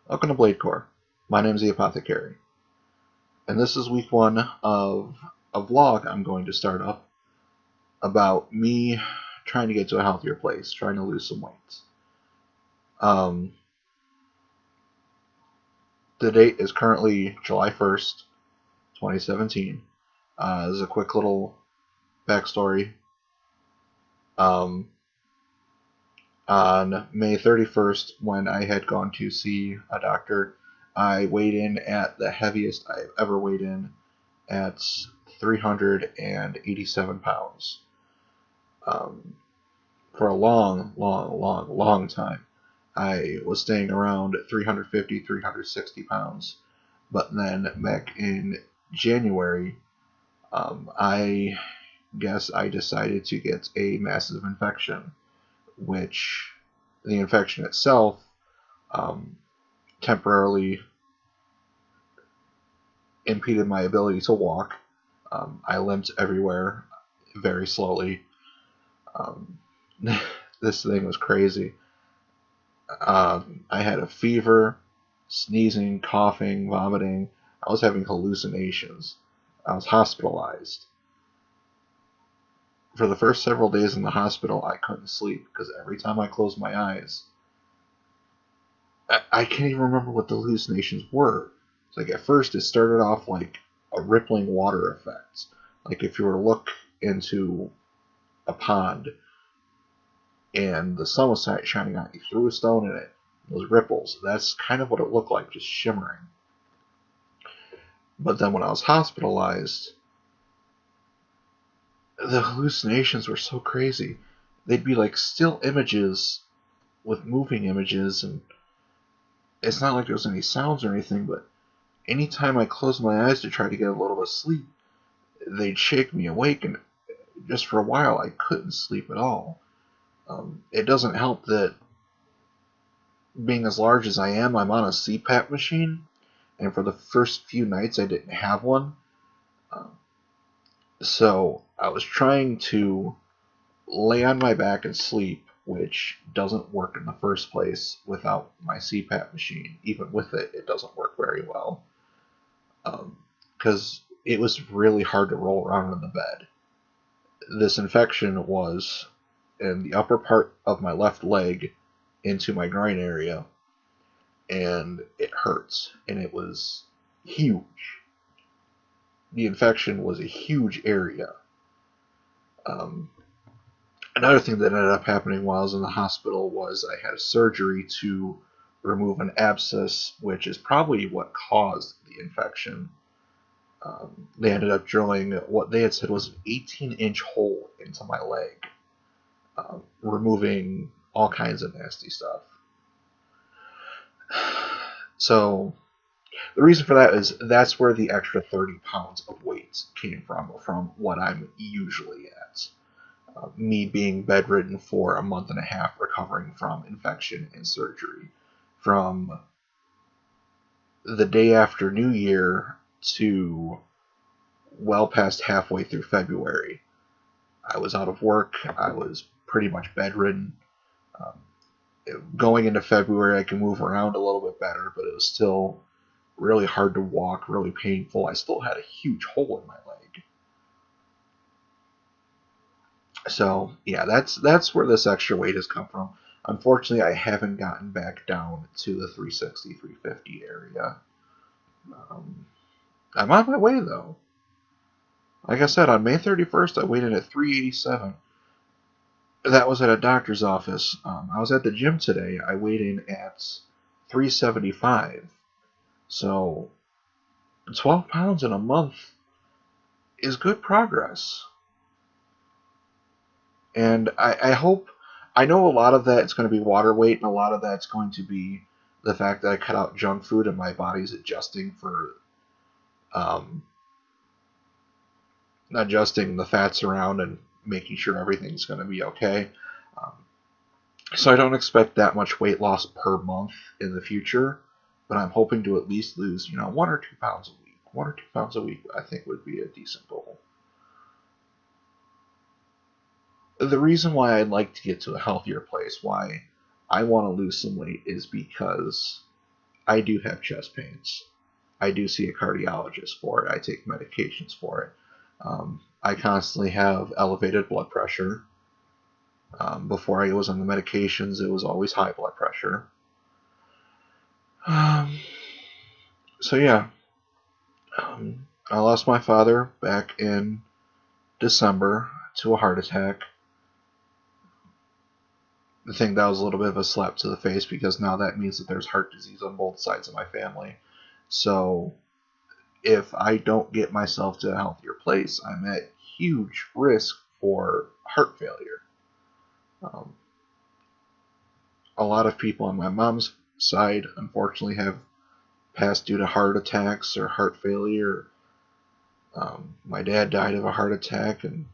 Welcome to Blade Core. My name is the Apothecary, and this is week one of a vlog I'm going to start up about me trying to get to a healthier place, trying to lose some weight. Um, the date is currently July 1st, 2017. This is a quick little backstory. Um, on May 31st, when I had gone to see a doctor, I weighed in at the heaviest I've ever weighed in at 387 pounds. Um, for a long time, I was staying around 350, 360 pounds. But then back in January, I guess I decided to get a massive infection, which the infection itself um, temporarily impeded my ability to walk. I limped everywhere very slowly. Um, this thing was crazy. I had a fever, sneezing, coughing, vomiting. I was having hallucinations. I was hospitalized. For the first several days in the hospital, I couldn't sleep because every time I closed my eyes, I can't even remember what the hallucinations were. It's like at first it started off like a rippling water effect. Like if you were to look into a pond and the sun was shining on you, threw a stone in it, those ripples. That's kind of what it looked like, just shimmering. But then when I was hospitalized, the hallucinations were so crazy. They'd be like still images with moving images, and it's not like there was any sounds or anything, but anytime I closed my eyes to try to get a little bit of sleep, they'd shake me awake, and just for a while I couldn't sleep at all. It doesn't help that being as large as I am, I'm on a CPAP machine, and for the first few nights I didn't have one. Um, so I was trying to lay on my back and sleep, which doesn't work in the first place without my CPAP machine. Even with it, it doesn't work very well. Because it was really hard to roll around in the bed. This infection was in the upper part of my left leg into my groin area, and it hurts, and it was huge. The infection was a huge area. Um, Another thing that ended up happening while I was in the hospital was I had a surgery to remove an abscess, which is probably what caused the infection. They ended up drilling what they had said was an 18-inch hole into my leg, removing all kinds of nasty stuff. So the reason for that is that's where the extra 30 pounds of weight came from what I'm usually at. Me being bedridden for a month and a half recovering from infection and surgery. From the day after New Year to well past halfway through February, I was out of work. I was pretty much bedridden. Um, Going into February, I could move around a little bit better, but it was still really hard to walk, really painful. I still had a huge hole in my leg. So yeah, that's where this extra weight has come from. Unfortunately, I haven't gotten back down to the 360, 350 area. Um, I'm on my way though. Like I said, on May 31st, I weighed in at 387. That was at a doctor's office. I was at the gym today. I weighed in at 375. So 12 pounds in a month is good progress. And I hope, I know a lot of that is going to be water weight, and a lot of that's going to be the fact that I cut out junk food and my body's adjusting for um, adjusting the fats around and making sure everything's going to be okay. Um, so I don't expect that much weight loss per month in the future, but I'm hoping to at least lose, 1 or 2 pounds a week. 1 or 2 pounds a week, I think, would be a decent goal. The reason why I'd like to get to a healthier place, why I want to lose some weight, is because I do have chest pains. I do see a cardiologist for it. I take medications for it. I constantly have elevated blood pressure. Before I was on the medications, it was always high blood pressure. Um, so yeah, I lost my father back in December to a heart attack. I think that was a little bit of a slap to the face because now that means that there's heart disease on both sides of my family. So if I don't get myself to a healthier place, I'm at huge risk for heart failure. Um, a lot of people on my mom's side, unfortunately, have passed due to heart attacks or heart failure. My dad died of a heart attack, and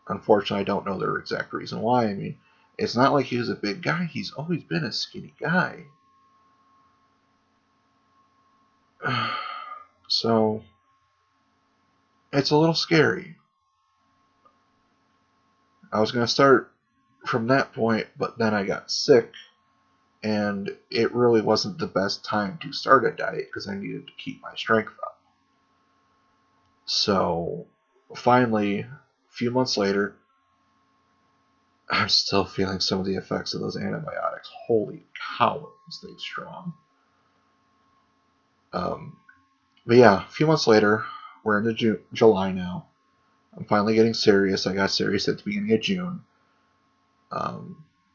unfortunately, I don't know the exact reason why. I mean, it's not like he was a big guy. He's always been a skinny guy. So, it's a little scary. I was going to start from that point, but then I got sick, and it really wasn't the best time to start a diet because I needed to keep my strength up. So, finally, a few months later, I'm still feeling some of the effects of those antibiotics. Holy cow, are those things strong. But yeah, a few months later, we're into July now. I'm finally getting serious. I got serious at the beginning of June.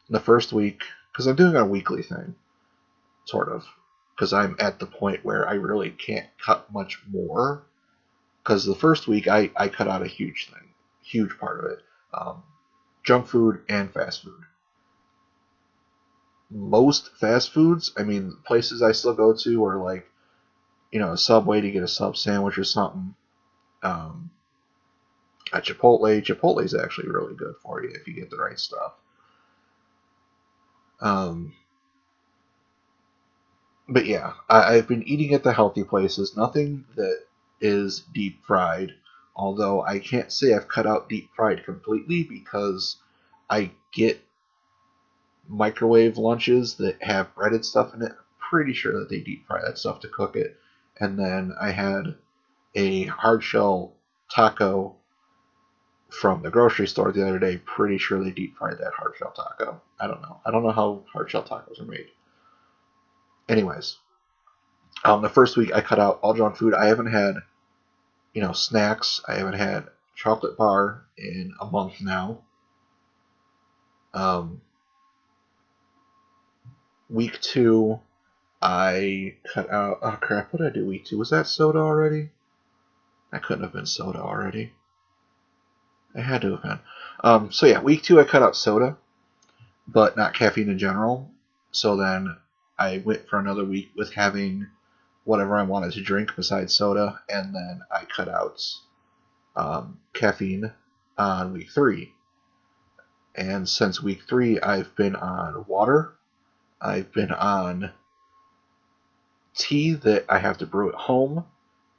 The first week, because I'm doing a weekly thing, sort of, because I'm at the point where I really can't cut much more. Because the first week, I cut out a huge thing, huge part of it. Junk food and fast food. Most fast foods, I mean, places I still go to are like, a Subway to get a sub sandwich or something. Um, at Chipotle is actually really good for you if you get the right stuff. Um, but yeah, I've been eating at the healthy places. Nothing that is deep fried. Although I can't say I've cut out deep fried completely because I get microwave lunches that have breaded stuff in it. Pretty sure that they deep fry that stuff to cook it. And then I had a hard shell taco from the grocery store the other day. Pretty sure they deep fried that hard shell taco. I don't know. I don't know how hard shell tacos are made. Anyways, the first week I cut out all junk food. I haven't had, snacks. I haven't had chocolate bar in a month now. Um, week 2, I cut out. Oh crap! What did I do week 2? Was that soda already? That couldn't have been soda already. It had to have been. So yeah, week 2 I cut out soda, but not caffeine in general. So then I went for another week with having whatever I wanted to drink besides soda, and then I cut out caffeine on week 3. And since week 3, I've been on water. I've been on tea that I have to brew at home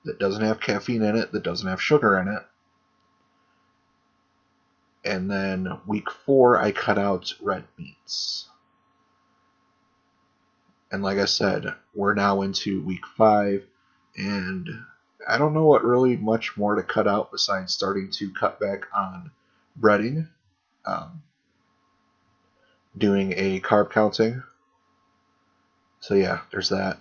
that doesn't have caffeine in it, that doesn't have sugar in it. And then week 4, I cut out red meats. And like I said, we're now into week 5, and I don't know what really much more to cut out besides starting to cut back on breading, doing a carb counting. So yeah, there's that.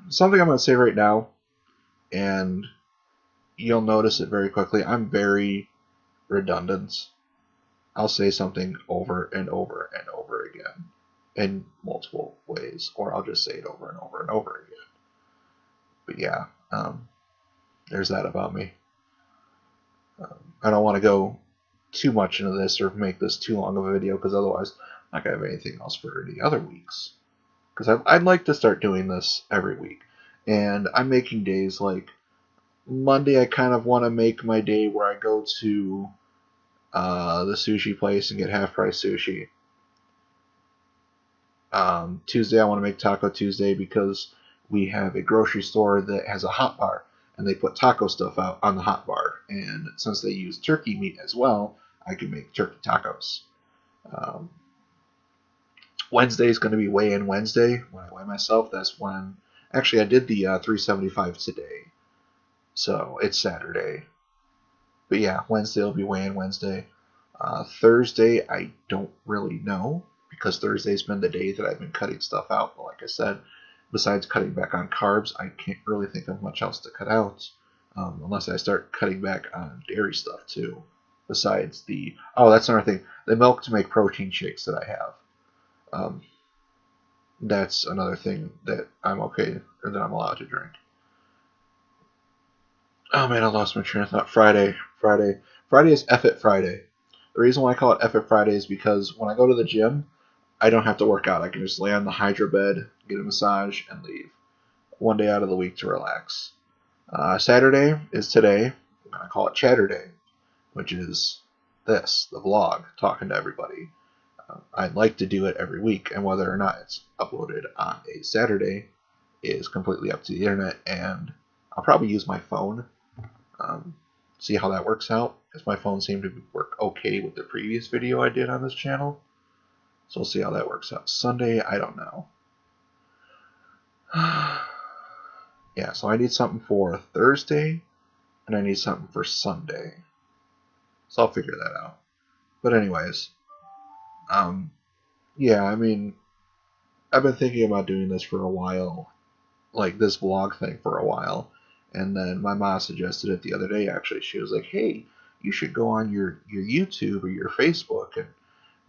Something I'm going to say right now, and you'll notice it very quickly. I'm very redundant. I'll say something over and over and over again in multiple ways, or I'll just say it over and over and over again. But yeah, there's that about me. I don't want to go too much into this or make this too long of a video because otherwise I'm not going to have anything else for the other weeks. Because I'd like to start doing this every week. And I'm making days like Monday, I kind of want to make my day where I go to the sushi place and get half price sushi. Tuesday, I want to make Taco Tuesday because we have a grocery store that has a hot bar and they put taco stuff out on the hot bar. And since they use turkey meat as well, I can make turkey tacos. Um, Wednesday is going to be weigh-in Wednesday. When I weigh myself, that's when... Actually, I did the 375 today, so it's Saturday. But yeah, Wednesday will be weigh-in Wednesday. Thursday, I don't really know, because Thursday's been the day that I've been cutting stuff out. But like I said, besides cutting back on carbs, I can't really think of much else to cut out, unless I start cutting back on dairy stuff too. Besides the... Oh, that's another thing. The milk to make protein shakes that I have. That's another thing that I'm okay, or that I'm allowed to drink. Oh man, I lost my train of thought. Friday is F It Friday. The reason why I call it F It Friday is because when I go to the gym, I don't have to work out. I can just lay on the Hydro bed, get a massage, and leave. One day out of the week to relax. Saturday is today. I call it Chatterday, which is this, the vlog, talking to everybody. I'd like to do it every week, and whether or not it's uploaded on a Saturday is completely up to the internet, and I'll probably use my phone, see how that works out, because my phone seemed to work okay with the previous video I did on this channel, so we'll see how that works out. Sunday, I don't know. Yeah, so I need something for Thursday, and I need something for Sunday, so I'll figure that out. But anyways, yeah, I mean, I've been thinking about doing this for a while, like this vlog thing for a while, and then my mom suggested it the other day. Actually, she was like, "Hey, you should go on your YouTube or your Facebook and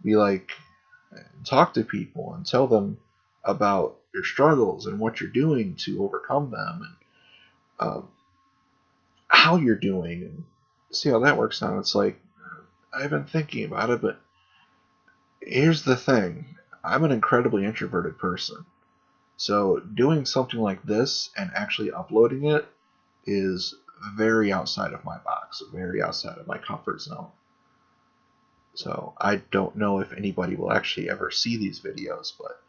be like, talk to people and tell them about your struggles and what you're doing to overcome them, and how you're doing, and see how that works out." It's like, I've been thinking about it, but here's the thing: I'm an incredibly introverted person. So doing something like this and actually uploading it is very outside of my box, very outside of my comfort zone. So I don't know if anybody will actually ever see these videos, but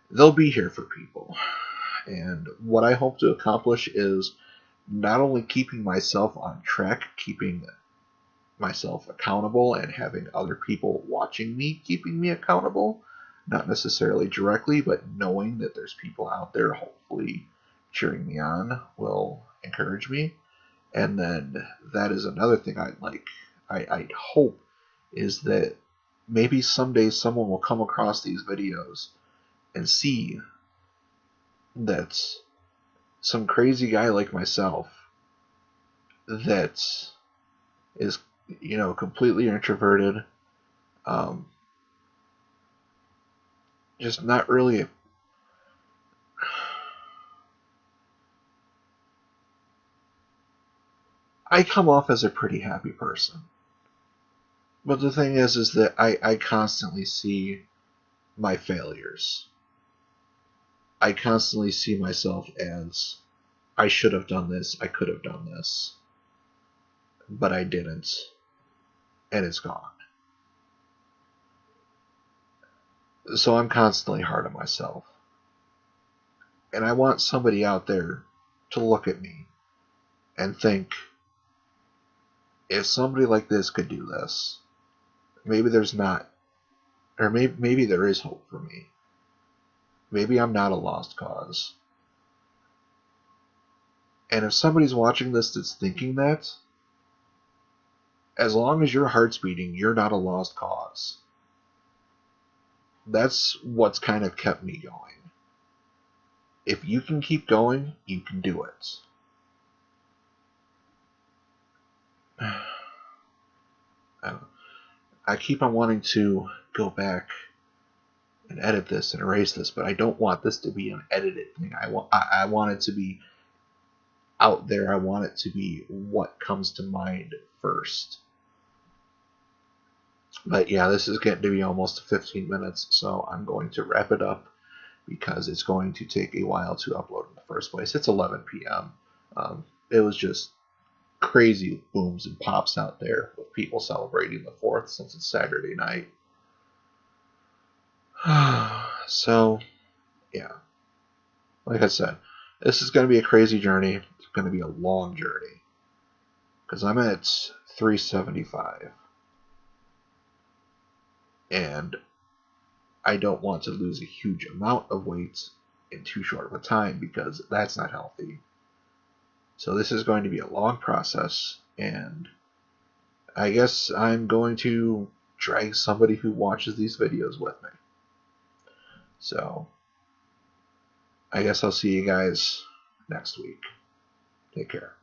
they'll be here for people. And what I hope to accomplish is not only keeping myself on track, keeping myself accountable, and having other people watching me keeping me accountable, not necessarily directly, but knowing that there's people out there hopefully cheering me on will encourage me. And then that is another thing I'd hope, is that maybe someday someone will come across these videos and see that some crazy guy like myself that is, completely introverted, just not really I come off as a pretty happy person. But the thing is that I constantly see my failures. I constantly see myself as, I should have done this, I could have done this, but I didn't, and it's gone. So I'm constantly hard on myself. And I want somebody out there to look at me and think, if somebody like this could do this, maybe there's not, or maybe there is hope for me. Maybe I'm not a lost cause. And if somebody's watching this that's thinking that, as long as your heart's beating, you're not a lost cause. That's what's kind of kept me going. If you can keep going, you can do it. I keep on wanting to go back and edit this and erase this, but I don't want this to be an edited thing. I want it to be out there. I want it to be what comes to mind first. But yeah, this is getting to be almost 15 minutes, so I'm going to wrap it up because it's going to take a while to upload in the first place. It's 11 p.m. It was just crazy booms and pops out there with people celebrating the 4th since it's Saturday night. So, yeah. Like I said, this is going to be a crazy journey. It's going to be a long journey. Because I'm at 375. And I don't want to lose a huge amount of weight in too short of a time because that's not healthy. So this is going to be a long process, and I guess I'm going to drag somebody who watches these videos with me. So I guess I'll see you guys next week. Take care.